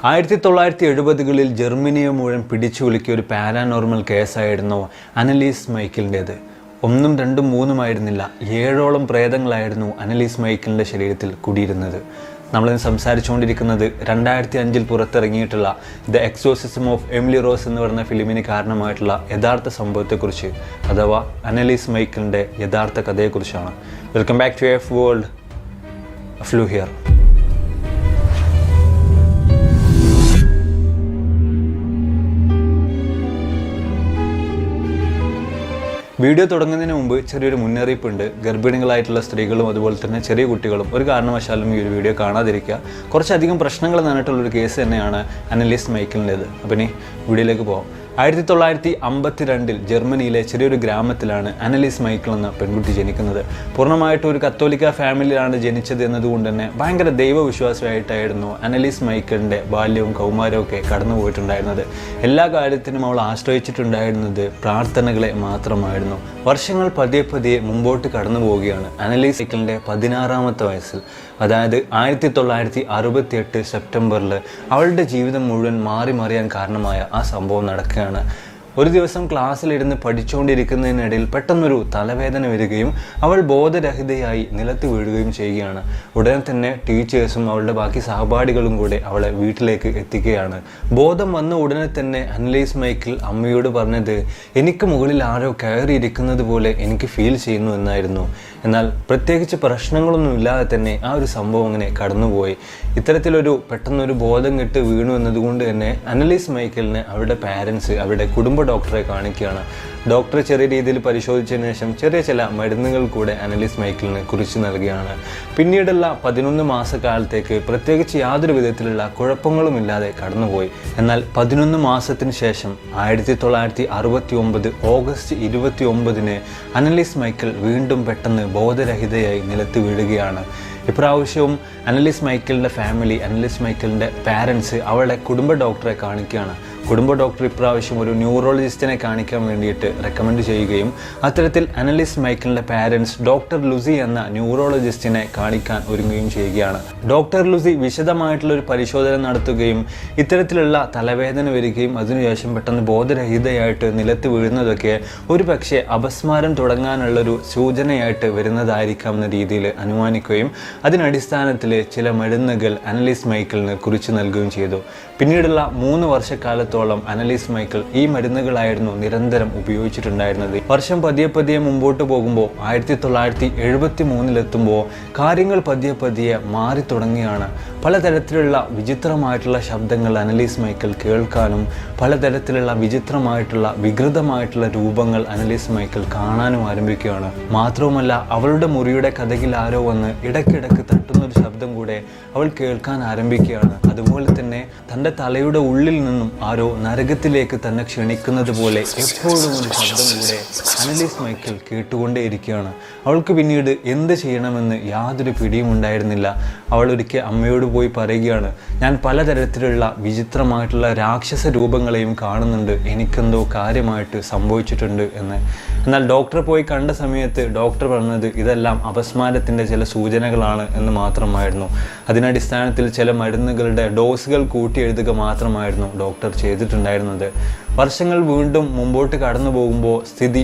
1970-കളിൽ ജർമ്മനിയെ മുഴുവൻ പിടിച്ചുകുലുക്കിയ ഒരു പാരാനോർമൽ കേസായിരുന്നു അനലീസ് മൈക്കിളിൻ്റേത്. 1, 2, 3 ആയിരുന്നില്ല, 7ഓളം പ്രേതങ്ങളായിരുന്നു അനലീസ് മൈക്കിളിൻ്റെ ശരീരത്തിൽ കുടിയിരുന്നത്. നമ്മളിന്ന് സംസാരിച്ചുകൊണ്ടിരിക്കുന്നത് 2005-ൽ പുറത്തിറങ്ങിയിട്ടുള്ള the exorcism of Emily Rose എന്ന് പറയുന്ന ഫിലിമിന് കാരണമായിട്ടുള്ള യഥാർത്ഥ സംഭവത്തെക്കുറിച്ച്, അഥവാ അനലീസ് മൈക്കിളിൻ്റെ യഥാർത്ഥ കഥയെക്കുറിച്ചാണ്. Welcome back to F world. Flu here. Video തുടങ്ങുന്നതിന് മുമ്പ് ചെറിയൊരു മുന്നറിയിപ്പുണ്ട്. ഗർഭിണികളായിട്ടുള്ള സ്ത്രീകളും അതുപോലെ തന്നെ ചെറിയ കുട്ടികളും ഒരു കാരണവശാലും ഈ ഒരു വീഡിയോ കാണാതിരിക്കുക. കുറച്ചധികം പ്രശ്നങ്ങൾ നിന്നിട്ടുള്ളൊരു കേസ് തന്നെയാണ് അനലീസ് മൈക്കിളിൻ്റേത്. അപ്പം ഇനി വീഡിയോയിലേക്ക് പോകാം. 1952-ൽ ജർമ്മനിയിലെ ചെറിയൊരു ഗ്രാമത്തിലാണ് അനലീസ് മൈക്കിൾ എന്ന പെൺകുട്ടി ജനിക്കുന്നത്. പൂർണ്ണമായിട്ടും ഒരു കത്തോലിക്ക ഫാമിലിയിലാണ് ജനിച്ചത് എന്നതുകൊണ്ട് തന്നെ ഭയങ്കര ദൈവവിശ്വാസിയായിട്ടായിരുന്നു അനലീസ് മൈക്കിളിൻ്റെ ബാല്യവും കൗമാരവും ഒക്കെ കടന്നു പോയിട്ടുണ്ടായിരുന്നത്. എല്ലാ കാര്യത്തിനും അവൾ ആശ്രയിച്ചിട്ടുണ്ടായിരുന്നത് പ്രാർത്ഥനകളെ മാത്രമായിരുന്നു. വർഷങ്ങൾ പതിയെ മുമ്പോട്ട് കടന്നു പോവുകയാണ്. അനലീസ് മൈക്കിളിൻ്റെ 16ാമത്തെ വയസ്സിൽ, അതായത് 1968 സെപ്റ്റംബറിൽ അവളുടെ ജീവിതം മുഴുവൻ മാറിമറിയാൻ കാരണമായ ആ സംഭവം നടക്കുകയാണ്. ഒരു ദിവസം ക്ലാസ്സിലിരുന്ന് പഠിച്ചുകൊണ്ടിരിക്കുന്നതിനിടയിൽ പെട്ടെന്നൊരു തലവേദന വരികയും അവൾ ബോധരഹിതയായി നിലത്ത് വീഴുകയും ചെയ്യുകയാണ്. ഉടനെ തന്നെ ടീച്ചേഴ്സും അവളുടെ ബാക്കി സഹപാഠികളും കൂടെ അവളെ വീട്ടിലേക്ക് എത്തിക്കുകയാണ്. ബോധം വന്ന ഉടനെ തന്നെ അനലീസ് മൈക്കിൾ അമ്മയോട് പറഞ്ഞത്, എനിക്ക് മുകളിൽ ആരോ കയറിയിരിക്കുന്നത് പോലെ എനിക്ക് ഫീൽ ചെയ്യുന്നു എന്നായിരുന്നു. എന്നാൽ പ്രത്യേകിച്ച് പ്രശ്നങ്ങളൊന്നും ഇല്ലാതെ തന്നെ ആ ഒരു സംഭവം അങ്ങനെ കടന്നുപോയി. ഇത്തരത്തിലൊരു പെട്ടെന്നൊരു ബോധം കെട്ട് വീണു എന്നതുകൊണ്ട് തന്നെ അനലീസ് മൈക്കിളിനെ അവരുടെ പാരൻസ് അവരുടെ കുടുംബ ഡോക്ടറെ കാണിക്കുകയാണ്. ഡോക്ടർ ചെറിയ രീതിയിൽ പരിശോധിച്ചതിന് ശേഷം ചില മരുന്നുകൾ കൂടെ അനലീസ് മൈക്കിളിന് കുറിച്ച് നൽകുകയാണ്. പിന്നീടുള്ള 11 മാസക്കാലത്തേക്ക് പ്രത്യേകിച്ച് യാതൊരു വിധത്തിലുള്ള കുഴപ്പങ്ങളുമില്ലാതെ കടന്നുപോയി. എന്നാൽ 11 മാസത്തിന് ശേഷം 1969 ഓഗസ്റ്റ് 29-ന് അനലീസ് മൈക്കിൾ വീണ്ടും പെട്ടെന്ന് ബോധരഹിതയായി നിലത്ത് വീഴുകയാണ്. ഇപ്രാവശ്യവും അനലീസ് മൈക്കിളിൻ്റെ ഫാമിലി, അനലീസ് മൈക്കിളിൻ്റെ പാരൻസ് അവളെ കുടുംബ ഡോക്ടറെ കാണിക്കുകയാണ്. കുടുംബ ഡോക്ടർ ഇപ്രാവശ്യം ഒരു ന്യൂറോളജിസ്റ്റിനെ കാണിക്കാൻ വേണ്ടിയിട്ട് റെക്കമെൻഡ് ചെയ്യുകയും അത്തരത്തിൽ അനലീസ് മൈക്കിളിൻ്റെ പാരൻസ് ഡോക്ടർ ലുസി എന്ന ന്യൂറോളജിസ്റ്റിനെ കാണിക്കാൻ ഒരുങ്ങുകയും ചെയ്യുകയാണ്. ഡോക്ടർ ലുസി വിശദമായിട്ടുള്ളൊരു പരിശോധന നടത്തുകയും ഇത്തരത്തിലുള്ള തലവേദന വരികയും അതിനുശേഷം പെട്ടെന്ന് ബോധരഹിതയായിട്ട് നിലത്ത് വീഴുന്നതൊക്കെ ഒരു പക്ഷേ അപസ്മാരം തുടങ്ങാനുള്ളൊരു സൂചനയായിട്ട് വരുന്നതായിരിക്കാം എന്ന രീതിയിൽ അനുമാനിക്കുകയും അതിനടിസ്ഥാനത്തിൽ ചില മരുന്നുകൾ അനലീസ് മൈക്കിളിന് കുറിച്ച് നൽകുകയും ചെയ്തു. പിന്നീടുള്ള 3 വർഷക്കാലത്തോളം അനലീസ് മൈക്കിൾ ഈ മരുന്നുകളായിരുന്നു നിരന്തരം ഉപയോഗിച്ചിട്ടുണ്ടായിരുന്നത്. വർഷം പതിയെ മുമ്പോട്ട് പോകുമ്പോൾ 1973-ലെത്തുമ്പോൾ കാര്യങ്ങൾ പതിയെ മാറി തുടങ്ങിയാണ്. പലതരത്തിലുള്ള വിചിത്രമായിട്ടുള്ള ശബ്ദങ്ങൾ അനലീസ് മൈക്കിൾ കേൾക്കാനും പലതരത്തിലുള്ള വിചിത്രമായിട്ടുള്ള വികൃതമായിട്ടുള്ള രൂപങ്ങൾ അനലീസ് മൈക്കിൾ കാണാനും ആരംഭിക്കുകയാണ്. മാത്രവുമല്ല, അവളുടെ മുറിയുടെ കതകിൽ ആരോ വന്ന് ഇടയ്ക്കിടയ്ക്ക് തട്ടുന്നൊരു ശബ്ദം കൂടെ അവൾ കേൾക്കാൻ ആരംഭിക്കുകയാണ്. അതുപോലെ തന്നെ തൻ്റെ തലയുടെ ഉള്ളിൽ നിന്നും ആരോ നരകത്തിലേക്ക് തന്നെ ക്ഷണിക്കുന്നത് പോലെ എപ്പോഴും ഒരു ശബ്ദം കൂടെ അനലീസ് മൈക്കിൾ കേട്ടുകൊണ്ടേയിരിക്കുകയാണ്. അവൾക്ക് പിന്നീട് എന്ത് ചെയ്യണമെന്ന് യാതൊരു പിടിയും ഉണ്ടായിരുന്നില്ല. അവൾ ഒരിക്കൽ അമ്മയോട് പോയി പറയുകയാണ്, ഞാൻ പലതരത്തിലുള്ള വിചിത്രമായിട്ടുള്ള രാക്ഷസ രൂപങ്ങളെയും കാണുന്നുണ്ട്, എനിക്കെന്തോ കാര്യമായിട്ട് സംഭവിച്ചിട്ടുണ്ട് എന്ന്. എന്നാൽ ഡോക്ടറെ പോയി കണ്ട സമയത്ത് ഡോക്ടർ പറഞ്ഞത് ഇതെല്ലാം അപസ്മാരത്തിൻ്റെ ചില സൂചനകളാണ് എന്ന് മാത്രമായിരുന്നു. അതിനടിസ്ഥാനത്തിൽ ചില മരുന്നുകളുടെ ഡോസുകൾ കൂട്ടി എഴുതുക മാത്രമായിരുന്നു ഡോക്ടർ ചെയ്തിട്ടുണ്ടായിരുന്നത്. വർഷങ്ങൾ വീണ്ടും മുമ്പോട്ട് കടന്നു പോകുമ്പോൾ സ്ഥിതി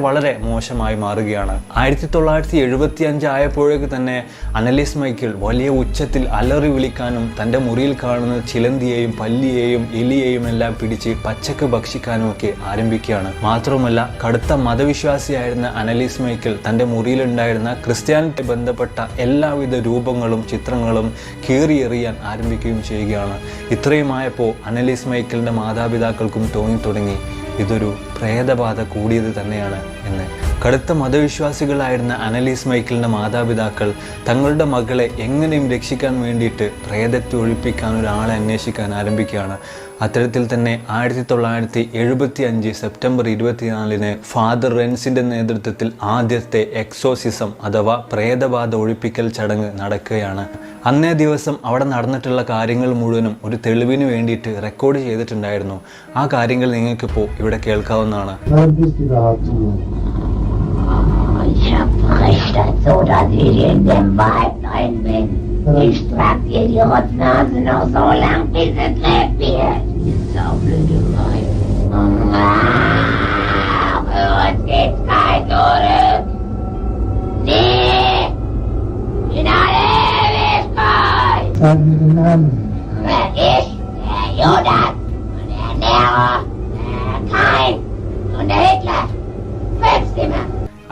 വളരെ മോശമായി മാറുകയാണ്. 1975 ആയപ്പോഴേക്ക് തന്നെ അനലീസ് മൈക്കിൾ വലിയ ഉച്ചത്തിൽ അലറി വിളിക്കാനും തൻ്റെ മുറിയിൽ കാണുന്ന ചിലന്തിയെയും പല്ലിയെയും എലിയെയും എല്ലാം പിടിച്ച് പച്ചക്ക് ഭക്ഷിക്കാനും ഒക്കെ ആരംഭിക്കുകയാണ്. മാത്രമല്ല, കടുത്ത മതവിശ്വാസിയായിരുന്ന അനലീസ് മൈക്കിൾ തൻ്റെ മുറിയിലുണ്ടായിരുന്ന ക്രിസ്ത്യാനിറ്റി ബന്ധപ്പെട്ട എല്ലാവിധ രൂപങ്ങളും ചിത്രങ്ങളും കീറിയെറിയാൻ ആരംഭിക്കുകയും ചെയ്യുകയാണ്. ഇത്രയുമായപ്പോൾ അനലീസ് മൈക്കിളിൻ്റെ മാതാപിതാക്കൾക്കും തുടങ്ങി ഇതൊരു പ്രേതബാധ കൂടിയത് തന്നെയാണ് എന്ന്. കടുത്ത മതവിശ്വാസികളായിരുന്ന അനലീസ് മൈക്കിളിൻ്റെ മാതാപിതാക്കൾ തങ്ങളുടെ മകളെ എങ്ങനെയും രക്ഷിക്കാൻ വേണ്ടിയിട്ട് പ്രേതത്തെ ഒഴിപ്പിക്കാൻ ഒരാളെ അന്വേഷിക്കാൻ ആരംഭിക്കുകയാണ്. അത്തരത്തിൽ തന്നെ 1975 സെപ്റ്റംബർ 24-ന് ഫാദർ റെൻസിൻ്റെ നേതൃത്വത്തിൽ ആദ്യത്തെ എക്സോർസിസം അഥവാ പ്രേതബാധ ഒഴിപ്പിക്കൽ ചടങ്ങ് നടക്കുകയാണ്. അന്നേ ദിവസം അവിടെ നടന്നിട്ടുള്ള കാര്യങ്ങൾ മുഴുവനും ഒരു തെളിവിന് വേണ്ടിയിട്ട് റെക്കോർഡ് ചെയ്തിട്ടുണ്ടായിരുന്നു. ആ കാര്യങ്ങൾ നിങ്ങൾക്കിപ്പോൾ ഇവിടെ കേൾക്കാവുന്നതാണ്. Ich hab recht dazu, dass ich in dem Wald rein bin. Ich trag dir die Rotznase noch so lang, bis es lebt wird. Saublöde Weib. Für uns geht's kein Zurück. Nee! In alle Ewigkeit! Sag mir den Namen. Ich, der Judas, und der Nero, der Kain und der Hitler. 5 Stimmen.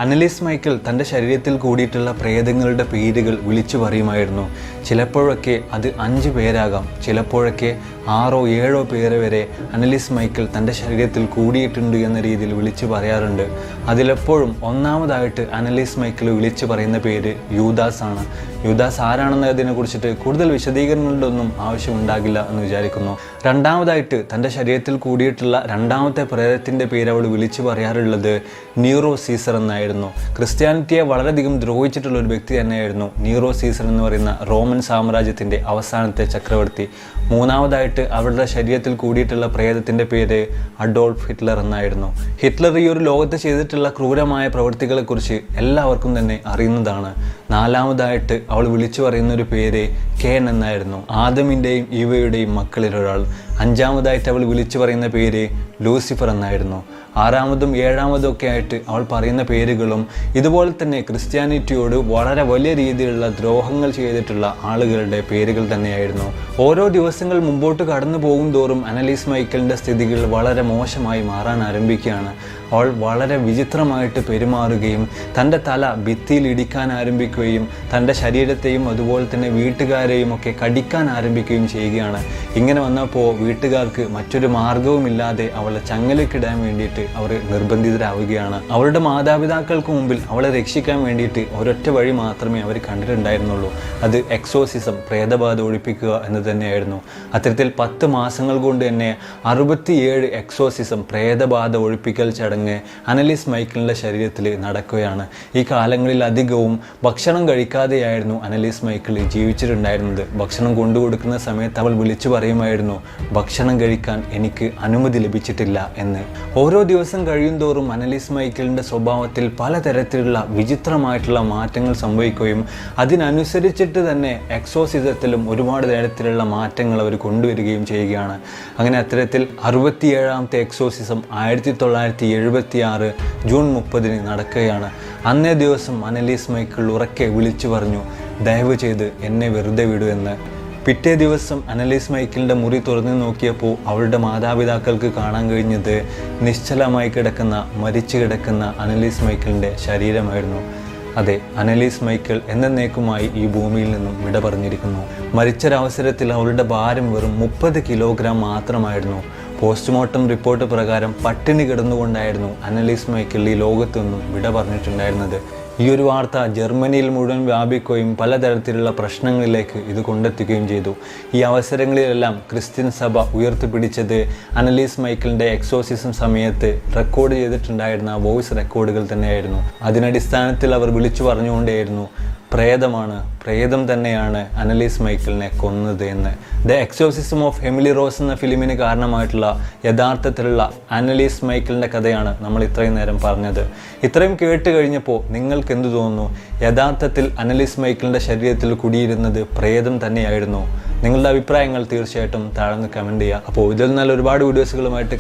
Analysis Michael തൻ്റെ ശരീരത്തിൽ കൂടിയിട്ടുള്ള പ്രേതങ്ങളുടെ പേരുകൾ വിളിച്ചു പറയുമായിരുന്നു. ചിലപ്പോഴൊക്കെ അത് 5 പേരാകാം, ചിലപ്പോഴൊക്കെ 6 or 7 പേര് വരെ അനലിസ് മൈക്കിൾ തൻ്റെ ശരീരത്തിൽ കൂടിയിട്ടുണ്ട് എന്ന രീതിയിൽ വിളിച്ചു പറയാറുണ്ട്. അതിലെപ്പോഴും ഒന്നാമതായിട്ട് അനലിസ് മൈക്കിൾ വിളിച്ചു പറയുന്ന പേര് യൂദാസ് ആണ്. യൂദാസ് ആരാണെന്നതിനെ കുറിച്ചിട്ട് കൂടുതൽ വിശദീകരണങ്ങളുടെ ഒന്നും ആവശ്യമുണ്ടാകില്ല എന്ന് വിചാരിക്കുന്നു. രണ്ടാമതായിട്ട് തൻ്റെ ശരീരത്തിൽ കൂടിയിട്ടുള്ള രണ്ടാമത്തെ പ്രേതത്തിൻ്റെ പേര് അവൾ വിളിച്ചു പറയാറുള്ളത് നീറോ സീസർ എന്നായിരുന്നു. ക്രിസ്ത്യാനിറ്റിയെ വളരെയധികം ദ്രോഹിച്ചിട്ടുള്ള ഒരു വ്യക്തി തന്നെയായിരുന്നു നീറോ സീസർ എന്ന് പറയുന്ന റോമൻ സാമ്രാജ്യത്തിൻ്റെ അവസാനത്തെ ചക്രവർത്തി. മൂന്നാമതായിട്ട് അവരുടെ ശരീരത്തിൽ കൂടിയിട്ടുള്ള പ്രേതത്തിൻ്റെ പേര് അഡോൾഫ് ഹിറ്റ്ലർ എന്നായിരുന്നു. ഹിറ്റ്ലർ ഈ ഒരു ലോകത്ത് ചെയ്തിട്ടുള്ള ക്രൂരമായ പ്രവൃത്തികളെക്കുറിച്ച് എല്ലാവർക്കും തന്നെ അറിയുന്നതാണ്. നാലാമതായിട്ട് അവൾ വിളിച്ചു പറയുന്ന ഒരു പേര് കേൻ എന്നായിരുന്നു, ആദമിൻ്റെയും ഈവയുടെയും മക്കളിലൊരാൾ. അഞ്ചാമതായിട്ട് അവൾ വിളിച്ചു പറയുന്ന പേര് ലൂസിഫർ എന്നായിരുന്നു. ആറാമതും ഏഴാമതും ഒക്കെ ആയിട്ട് അവൾ പറയുന്ന പേരുകളും ഇതുപോലെ തന്നെ ക്രിസ്ത്യാനിറ്റിയോട് വളരെ വലിയ രീതിയിലുള്ള ദ്രോഹങ്ങൾ ചെയ്തിട്ടുള്ള ആളുകളുടെ പേരുകൾ തന്നെയായിരുന്നു. ഓരോ ദിവസങ്ങൾ മുമ്പോട്ട് കടന്നു പോകും തോറും അനലീസ് മൈക്കിളിൻ്റെ സ്ഥിതികൾ വളരെ മോശമായി മാറാൻ ആരംഭിക്കുകയാണ്. അവൾ വളരെ വിചിത്രമായിട്ട് പെരുമാറുകയും തൻ്റെ തല ഭിത്തിയിൽ ഇടിക്കാൻ ആരംഭിക്കുകയും തൻ്റെ ശരീരത്തെയും അതുപോലെ തന്നെ വീട്ടുകാരെയും ഒക്കെ കടിക്കാൻ ആരംഭിക്കുകയും ചെയ്യുകയാണ്. ഇങ്ങനെ വന്നപ്പോൾ വീട്ടുകാർക്ക് മറ്റൊരു മാർഗവുമില്ലാതെ അവളെ ചങ്ങലക്കിടാൻ വേണ്ടിയിട്ട് അവർ നിർബന്ധിതരാവുകയാണ്. അവളുടെ മാതാപിതാക്കൾക്ക് മുമ്പിൽ അവളെ രക്ഷിക്കാൻ വേണ്ടിയിട്ട് ഒരൊറ്റ വഴി മാത്രമേ അവർ കണ്ടിട്ടുണ്ടായിരുന്നുള്ളൂ. അത് എക്സോസിസം, പ്രേതബാധ ഒഴിപ്പിക്കുക എന്ന് തന്നെയായിരുന്നു. അത്തരത്തിൽ 10 മാസങ്ങൾ കൊണ്ട് തന്നെ 67 എക്സോസിസം, പ്രേതബാധ ഒഴിപ്പിക്കൽ ചടങ്ങ് അനലീസ് മൈക്കിളിൻ്റെ ശരീരത്തിൽ നടക്കുകയാണ്. ഈ കാലങ്ങളിൽ അധികവും ഭക്ഷണം കഴിക്കാതെയായിരുന്നു അനലീസ് മൈക്കിൾ ജീവിച്ചിട്ടുണ്ടായിരുന്നത്. ഭക്ഷണം കൊണ്ടുകൊടുക്കുന്ന സമയത്ത് അവൾ വിളിച്ചു പറയുമായിരുന്നു, ഭക്ഷണം കഴിക്കാൻ എനിക്ക് അനുമതി ലഭിച്ചിട്ടില്ല എന്ന്. ഓരോ ദിവസം കഴിയും തോറും അനലീസ് മൈക്കിളിൻ്റെ സ്വഭാവത്തിൽ പലതരത്തിലുള്ള വിചിത്രമായിട്ടുള്ള മാറ്റങ്ങൾ സംഭവിക്കുകയും അതിനനുസരിച്ചിട്ട് തന്നെ എക്സോസിസത്തിലും ഒരുപാട് തരത്തിലുള്ള മാറ്റങ്ങൾ അവർ കൊണ്ടുവരികയും ചെയ്യുകയാണ്. അങ്ങനെ അത്തരത്തിൽ 67ാമത്തെ എക്സോസിസം 1976 ജൂൺ 30 നടക്കുകയാണ്. അന്നേ ദിവസം അനലീസ് മൈക്കിൾ ഉറക്കെ വിളിച്ചു പറഞ്ഞു, ദയവ് ചെയ്ത് എന്നെ വെറുതെ വിടൂ എന്ന്. പിറ്റേ ദിവസം അനലീസ് മൈക്കിളിൻ്റെ മുറി തുറന്നു നോക്കിയപ്പോൾ അവളുടെ മാതാപിതാക്കൾക്ക് കാണാൻ കഴിഞ്ഞത് നിശ്ചലമായി കിടക്കുന്ന, മരിച്ചു കിടക്കുന്ന അനലീസ് മൈക്കിളിൻ്റെ ശരീരമായിരുന്നു. അതെ, അനലീസ് മൈക്കിൾ എന്നേക്കുമായി ഈ ഭൂമിയിൽ നിന്നും വിട പറഞ്ഞിരിക്കുന്നു. മരിച്ചൊരവസരത്തിൽ അവളുടെ ഭാരം വെറും 30 കിലോഗ്രാം മാത്രമായിരുന്നു. പോസ്റ്റ്മോർട്ടം റിപ്പോർട്ട് പ്രകാരം പട്ടിണി കിടന്നുകൊണ്ടായിരുന്നു അനലീസ് മൈക്കിൾ ഈ ലോകത്തു നിന്നും വിട പറഞ്ഞിട്ടുണ്ടായിരുന്നത്. ഈ ഒരു വാർത്ത ജർമ്മനിയിൽ മുഴുവൻ വ്യാപിക്കുകയും പലതരത്തിലുള്ള പ്രശ്നങ്ങളിലേക്ക് ഇത് കൊണ്ടെത്തുകയും ചെയ്തു. ഈ അവസരങ്ങളിലെല്ലാം ക്രിസ്ത്യൻ സഭ ഉയർത്തിപ്പിടിച്ചത് അനലീസ് മൈക്കിളിൻ്റെ എക്സോസിസം സമയത്ത് റെക്കോർഡ് ചെയ്തിട്ടുണ്ടായിരുന്ന വോയിസ് റെക്കോർഡുകൾ തന്നെയായിരുന്നു. അതിനടിസ്ഥാനത്തിൽ അവർ വിളിച്ചു പറഞ്ഞുകൊണ്ടേയിരുന്നു, പ്രേതമാണ്, പ്രേതം തന്നെയാണ് അനലീസ് മൈക്കിളിനെ കൊന്നത് എന്ന്. The exorcism of Emily Rose എന്ന ഫിലിമിന് കാരണമായിട്ടുള്ള യഥാർത്ഥത്തിലുള്ള അനലീസ് മൈക്കിളിൻ്റെ കഥയാണ് നമ്മൾ ഇത്രയും നേരം പറഞ്ഞത്. ഇത്രയും കേട്ട് കഴിഞ്ഞപ്പോൾ നിങ്ങൾക്ക് എന്തു തോന്നുന്നു? യഥാർത്ഥത്തിൽ അനലീസ് മൈക്കിളിൻ്റെ ശരീരത്തിൽ കുടിയിരുന്നത് പ്രേതം തന്നെയായിരുന്നു? നിങ്ങളുടെ അഭിപ്രായങ്ങൾ തീർച്ചയായിട്ടും താഴ്ന്ന് കമൻറ്റ് ചെയ്യുക. അപ്പോൾ ഇതിൽ നല്ല ഒരുപാട് വീഡിയോസുകളുമായിട്ട്